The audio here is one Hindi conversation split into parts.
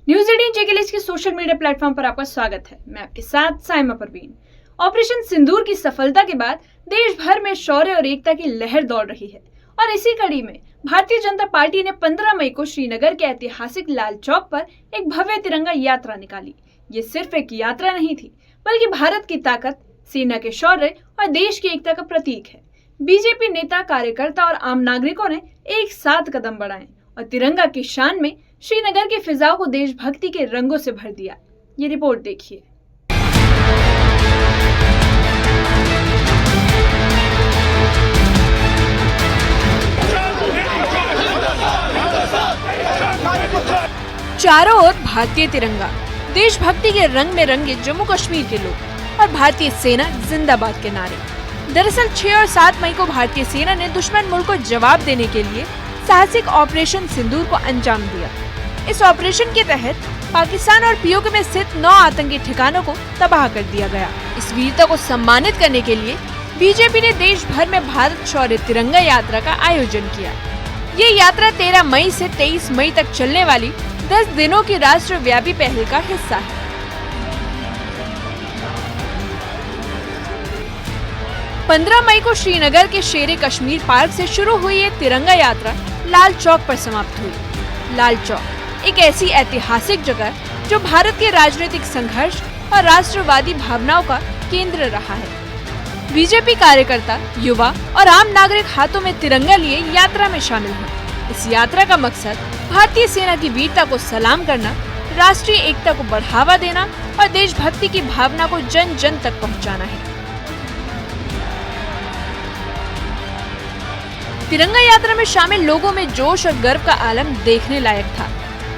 न्यूज 18 जेकेएलएच के सोशल मीडिया प्लेटफॉर्म पर आपका स्वागत है। मैं आपके साथ साइमा परवीन। ऑपरेशन सिंदूर की सफलता के बाद देश भर में शौर्य और एकता की लहर दौड़ रही है और इसी कड़ी में भारतीय जनता पार्टी ने 15 मई को श्रीनगर के ऐतिहासिक लाल चौक पर एक भव्य तिरंगा यात्रा निकाली। ये सिर्फ एक यात्रा नहीं थी, बल्कि भारत की ताकत, सेना के शौर्य और देश की एकता का प्रतीक है। बीजेपी नेता, कार्यकर्ता और आम नागरिकों ने एक साथ कदम बढ़ाए और तिरंगा की शान में श्रीनगर की फिजाओं को देशभक्ति के रंगों से भर दिया। ये रिपोर्ट देखिए। चारों ओर भारतीय तिरंगा, देशभक्ति के रंग में रंगे जम्मू कश्मीर के लोग और भारतीय सेना जिंदाबाद के नारे। दरअसल 6 और 7 मई को भारतीय सेना ने दुश्मन मुल्क को जवाब देने के लिए साहसिक ऑपरेशन सिंदूर को अंजाम दिया। इस ऑपरेशन के तहत पाकिस्तान और पीओके में स्थित 9 आतंकी ठिकानों को तबाह कर दिया गया। इस वीरता को सम्मानित करने के लिए बीजेपी ने देश भर में भारत शौर्य तिरंगा यात्रा का आयोजन किया। ये यात्रा 13 मई से 23 मई तक चलने वाली 10 दिनों की राष्ट्रव्यापी पहल का हिस्सा है। पंद्रह मई को श्रीनगर के शेरे कश्मीर पार्क से शुरू हुई ये तिरंगा यात्रा लाल चौक पर समाप्त हुई। लाल चौक एक ऐसी ऐतिहासिक जगह जो भारत के राजनीतिक संघर्ष और राष्ट्रवादी भावनाओं का केंद्र रहा है। बीजेपी कार्यकर्ता, युवा और आम नागरिक हाथों में तिरंगा लिए यात्रा में शामिल हैं। इस यात्रा का मकसद भारतीय सेना की वीरता को सलाम करना, राष्ट्रीय एकता को बढ़ावा देना और देशभक्ति की भावना को जन जन तक पहुँचाना है। तिरंगा यात्रा में शामिल लोगों में जोश और गर्व का आलम देखने लायक था।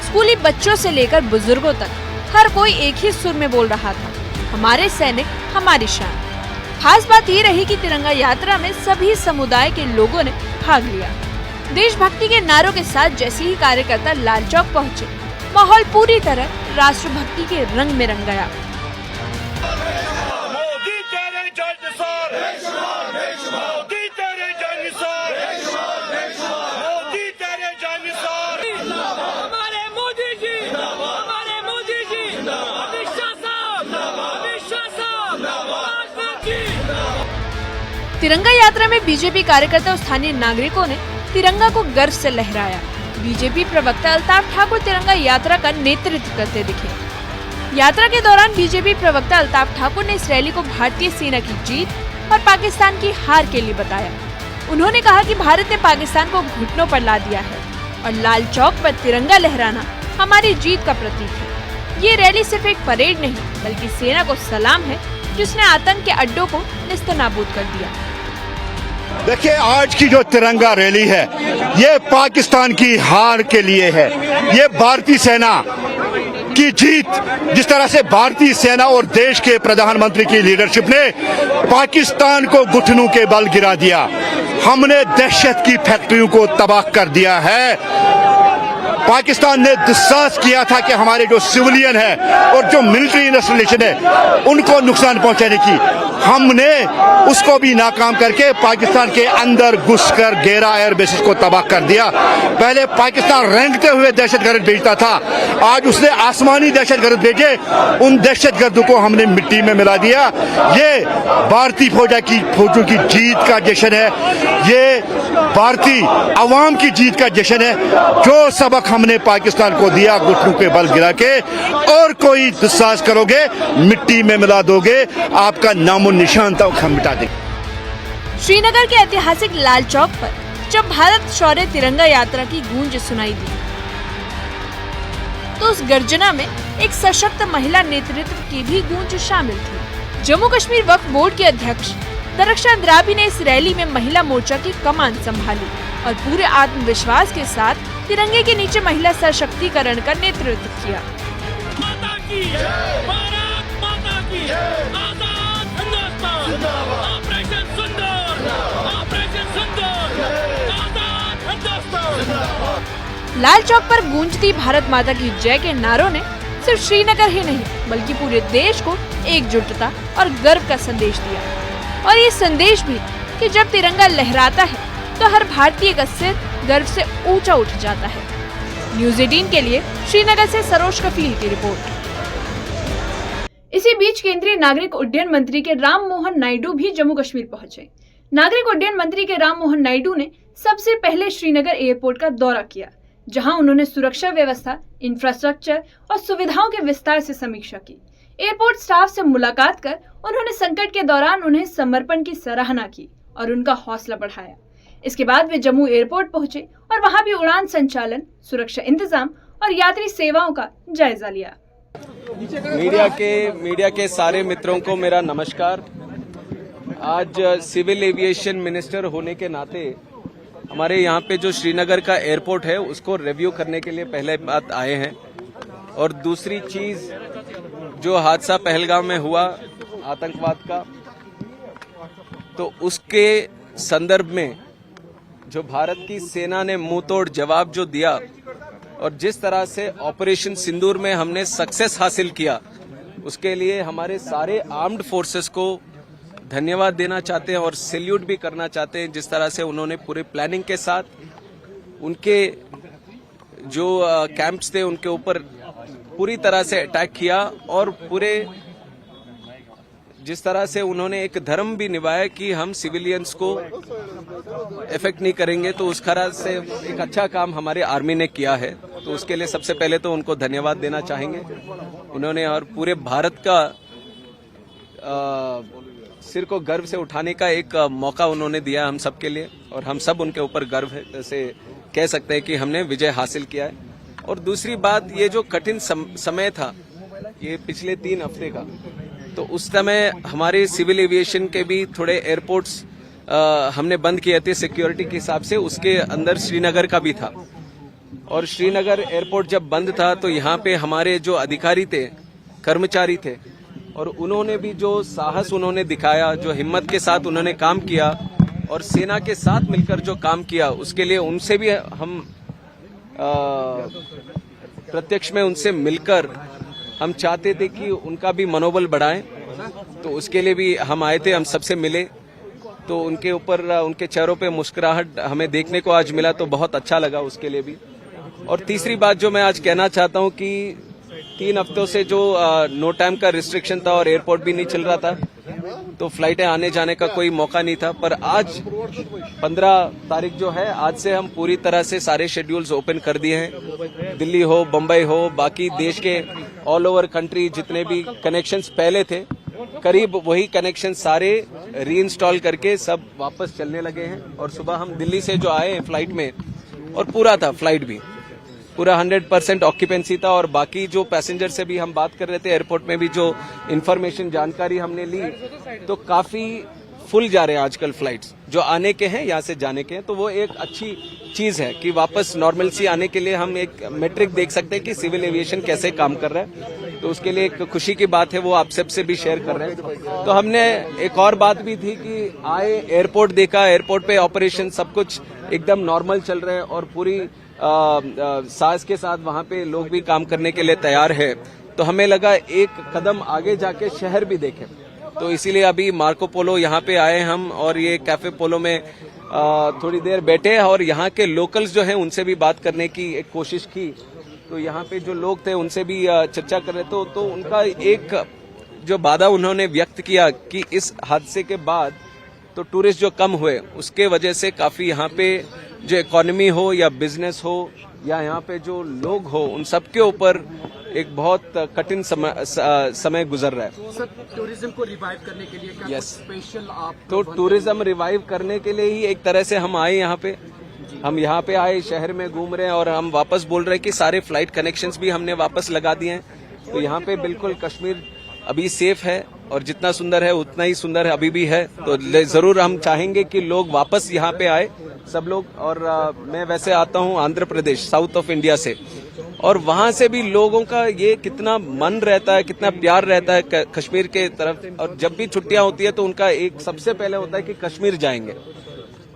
स्कूली बच्चों से लेकर बुजुर्गों तक हर कोई एक ही सुर में बोल रहा था, हमारे सैनिक हमारी शान। खास बात ये रही कि तिरंगा यात्रा में सभी समुदाय के लोगों ने भाग लिया। देशभक्ति के नारों के साथ जैसे ही कार्यकर्ता लाल चौक पहुंचे, माहौल पूरी तरह राष्ट्रभक्ति के रंग में रंग गया। तिरंगा यात्रा में बीजेपी कार्यकर्ता और स्थानीय नागरिकों ने तिरंगा को गर्व से लहराया। बीजेपी प्रवक्ता अल्ताफ ठाकुर तिरंगा यात्रा का नेतृत्व करते दिखे। यात्रा के दौरान बीजेपी प्रवक्ता अल्ताफ ठाकुर ने इस रैली को भारतीय सेना की जीत और पाकिस्तान की हार के लिए बताया। उन्होंने कहा कि भारत ने पाकिस्तान को घुटनों पर ला दिया है और लाल चौक पर तिरंगा लहराना हमारी जीत का प्रतीक है। ये रैली सिर्फ एक परेड नहीं, बल्कि सेना को सलाम है जिसने आतंक के अड्डों को निस्तनाबूद कर दिया। देखिए, आज की जो तिरंगा रैली है, ये पाकिस्तान की हार के लिए है। ये भारतीय सेना की जीत, जिस तरह से भारतीय सेना और देश के प्रधानमंत्री की लीडरशिप ने पाकिस्तान को घुटनों के बल गिरा दिया। हमने दहशत की फैक्ट्रियों को तबाह कर दिया है। पाकिस्तान ने दुस्साहस किया था कि हमारे जो सिविलियन है और जो मिलिट्री इंस्टॉलेशन है उनको नुकसान पहुंचाने की, हमने उसको भी नाकाम करके पाकिस्तान के अंदर घुसकर 11 एयर बेसिस को तबाह कर दिया। पहले पाकिस्तान रेंगते हुए दहशतगर्द भेजता था, आज उसने आसमानी दहशतगर्द भेजे। उन दहशतगर्दों को हमने मिट्टी में मिला दिया। ये भारतीय फौजों की जीत का जश्न है, ये भारतीय अवाम की जीत का जश्न है। जो सबक हमने पाकिस्तान को दिया घुटनों के बल गिरा के, और कोई दुस्साहस करोगे मिट्टी में मिला दोगे, आपका नामो निशान तक हम मिटा देंगे। श्रीनगर के ऐतिहासिक लाल चौक पर जब भारत शौर्य तिरंगा यात्रा की गूंज सुनाई दी, तो उस गर्जना में एक सशक्त महिला नेतृत्व की भी गूंज शामिल थी। जम्मू कश्मीर वक्फ बोर्ड के अध्यक्ष दरख्शां अंद्राबी ने इस रैली में महिला मोर्चा की कमान संभाली और पूरे आत्मविश्वास के साथ तिरंगे के नीचे महिला सशक्तिकरण का नेतृत्व किया। माता की भारत माता की आजाद हिंदुस्तान, ऑपरेशन सिंदूर, ऑपरेशन सिंदूर, आजाद हिंदुस्तान। लाल चौक पर गूंजती भारत माता की जय के नारों ने सिर्फ श्रीनगर ही नहीं, बल्कि पूरे देश को एकजुटता और गर्व का संदेश दिया। और ये संदेश भी कि जब तिरंगा लहराता है तो हर भारतीय का सिर गर्व से ऊंचा उठ जाता है। न्यूज़ 18 के लिए श्रीनगर से सरोज कफील की रिपोर्ट। इसी बीच केंद्रीय नागरिक उड्डयन मंत्री के राम मोहन नायडू भी जम्मू कश्मीर पहुंचे। नागरिक उड्डयन मंत्री के राम मोहन नायडू ने सबसे पहले श्रीनगर एयरपोर्ट का दौरा किया, जहां उन्होंने सुरक्षा व्यवस्था, इंफ्रास्ट्रक्चर और सुविधाओं के विस्तार से समीक्षा की। एयरपोर्ट स्टाफ से मुलाकात कर उन्होंने संकट के दौरान उन्हें समर्पण की सराहना की और उनका हौसला बढ़ाया। इसके बाद वे जम्मू एयरपोर्ट पहुंचे और वहां भी उड़ान संचालन, सुरक्षा इंतजाम और यात्री सेवाओं का जायजा लिया। मीडिया के सारे मित्रों को मेरा नमस्कार। आज सिविल एविएशन मिनिस्टर होने के नाते हमारे यहाँ पे जो श्रीनगर का एयरपोर्ट है उसको रिव्यू करने के लिए पहले बात आए हैं। और दूसरी चीज, जो हादसा पहलगाम में हुआ आतंकवाद का, तो उसके संदर्भ में जो भारत की सेना ने मुंह तोड़ जवाब जो दिया और जिस तरह से ऑपरेशन सिंदूर में हमने सक्सेस हासिल किया, उसके लिए हमारे सारे आर्म्ड फोर्सेस को धन्यवाद देना चाहते हैं और सैल्यूट भी करना चाहते हैं। जिस तरह से उन्होंने पूरे प्लानिंग के साथ उनके जो कैंप्स थे उनके ऊपर पूरी तरह से अटैक किया और पूरे जिस तरह से उन्होंने एक धर्म भी निभाया कि हम सिविलियंस को इफेक्ट नहीं करेंगे, तो उस तरह से एक अच्छा काम हमारे आर्मी ने किया है। तो उसके लिए सबसे पहले तो उनको धन्यवाद देना चाहेंगे उन्होंने, और पूरे भारत का सिर को गर्व से उठाने का एक मौका उन्होंने दिया हम सब के लिए, और हम सब उनके ऊपर गर्व से कह सकते हैं कि हमने विजय हासिल किया है। और दूसरी बात, ये जो कठिन समय था ये पिछले 3 हफ्ते का, तो उस समय हमारे सिविल एविएशन के भी थोड़े एयरपोर्ट्स हमने बंद किए थे सिक्योरिटी के हिसाब से। उसके अंदर श्रीनगर का भी था, और श्रीनगर एयरपोर्ट जब बंद था तो यहाँ पे हमारे जो अधिकारी थे, कर्मचारी थे, और उन्होंने भी जो साहस उन्होंने दिखाया, जो हिम्मत के साथ उन्होंने काम किया और सेना के साथ मिलकर जो काम किया, उसके लिए उनसे भी हम प्रत्यक्ष में उनसे मिलकर हम चाहते थे कि उनका भी मनोबल बढ़ाएं। तो उसके लिए भी हम आए थे, हम सबसे मिले, तो उनके ऊपर उनके चेहरों पे मुस्कुराहट हमें देखने को आज मिला, तो बहुत अच्छा लगा उसके लिए भी। और तीसरी बात जो मैं आज कहना चाहता हूं कि 3 हफ्तों से जो नो टाइम का रिस्ट्रिक्शन था और एयरपोर्ट भी नहीं चल रहा था, तो फ्लाइटें आने जाने का कोई मौका नहीं था। पर आज 15 तारीख जो है, आज से हम पूरी तरह से सारे शेड्यूल्स ओपन कर दिए हैं। दिल्ली हो, बम्बई हो, बाकी देश के ऑल ओवर कंट्री जितने भी कनेक्शंस पहले थे, करीब वही कनेक्शन सारे रीइंस्टॉल करके सब वापस चलने लगे हैं। और सुबह हम दिल्ली से जो आए फ्लाइट में, और पूरा था फ्लाइट भी, पूरा 100% ऑक्यूपेंसी था। और बाकी जो पैसेंजर से भी हम बात कर रहे थे, एयरपोर्ट में भी जो इन्फॉर्मेशन जानकारी हमने ली, तो काफी फुल जा रहे हैं आजकल फ्लाइट्स, जो आने के हैं यहाँ से जाने के हैं। तो वो एक अच्छी चीज है कि वापस नॉर्मलसी आने के लिए हम एक मेट्रिक देख सकते हैं कि सिविल एविएशन कैसे काम कर रहा है। तो उसके लिए एक खुशी की बात है, वो आप सबसे भी शेयर कर रहे हैं। तो हमने एक और बात भी थी कि आए, एयरपोर्ट देखा, एयरपोर्ट पे ऑपरेशन सब कुछ एकदम नॉर्मल चल रहे हैं और पूरी साहस के साथ वहाँ पे लोग भी काम करने के लिए तैयार है। तो हमें लगा एक कदम आगे जाके शहर भी देखें, तो इसीलिए अभी मार्को पोलो यहाँ पे आए हम, और ये कैफे पोलो में थोड़ी देर बैठे और यहाँ के लोकल्स जो हैं उनसे भी बात करने की एक कोशिश की। तो यहाँ पे जो लोग थे उनसे भी चर्चा कर रहे थे, तो उनका एक जो वादा उन्होंने व्यक्त किया कि इस हादसे के बाद तो टूरिस्ट जो कम हुए, उसके वजह से काफी यहाँ पे जो इकोनॉमी हो या बिजनेस हो या यहाँ पे जो लोग हो, उन सबके ऊपर एक बहुत कठिन समय गुजर रहा है। सर, टूरिज्म को रिवाइव करने के लिए क्या स्पेशल आप? तो टूरिज्म रिवाइव करने के लिए ही एक तरह से हम आए यहाँ पे। हम यहाँ पे आए, शहर में घूम रहे हैं, और हम वापस बोल रहे हैं कि सारे फ्लाइट कनेक्शंस भी हमने वापस लगा दिए हैं। तो यहाँ पे बिल्कुल कश्मीर अभी सेफ है, और जितना सुंदर है उतना ही सुंदर अभी भी है। तो जरूर हम चाहेंगे कि लोग वापस यहाँ पे आए, सब लोग। और मैं वैसे आता हूँ Andhra Pradesh, south of India से, और वहां से भी लोगों का ये कितना मन रहता है, कितना प्यार रहता है कश्मीर के तरफ। और जब भी छुट्टियां होती है तो उनका एक सबसे पहले होता है कि कश्मीर जाएंगे।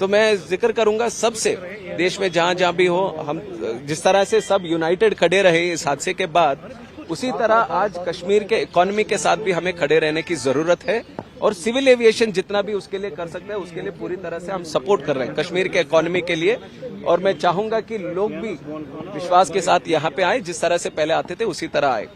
तो मैं जिक्र करूंगा सबसे, देश में जहां जहां भी हो, हम जिस तरह से सब यूनाइटेड खड़े रहे इस हादसे के बाद, उसी तरह आज कश्मीर के इकोनॉमी के साथ भी हमें खड़े रहने की जरूरत है। और सिविल एविएशन जितना भी उसके लिए कर सकते हैं उसके लिए पूरी तरह से हम सपोर्ट कर रहे हैं कश्मीर के इकोनॉमी के लिए। और मैं चाहूंगा कि लोग भी विश्वास के साथ यहाँ पे आए, जिस तरह से पहले आते थे उसी तरह आए।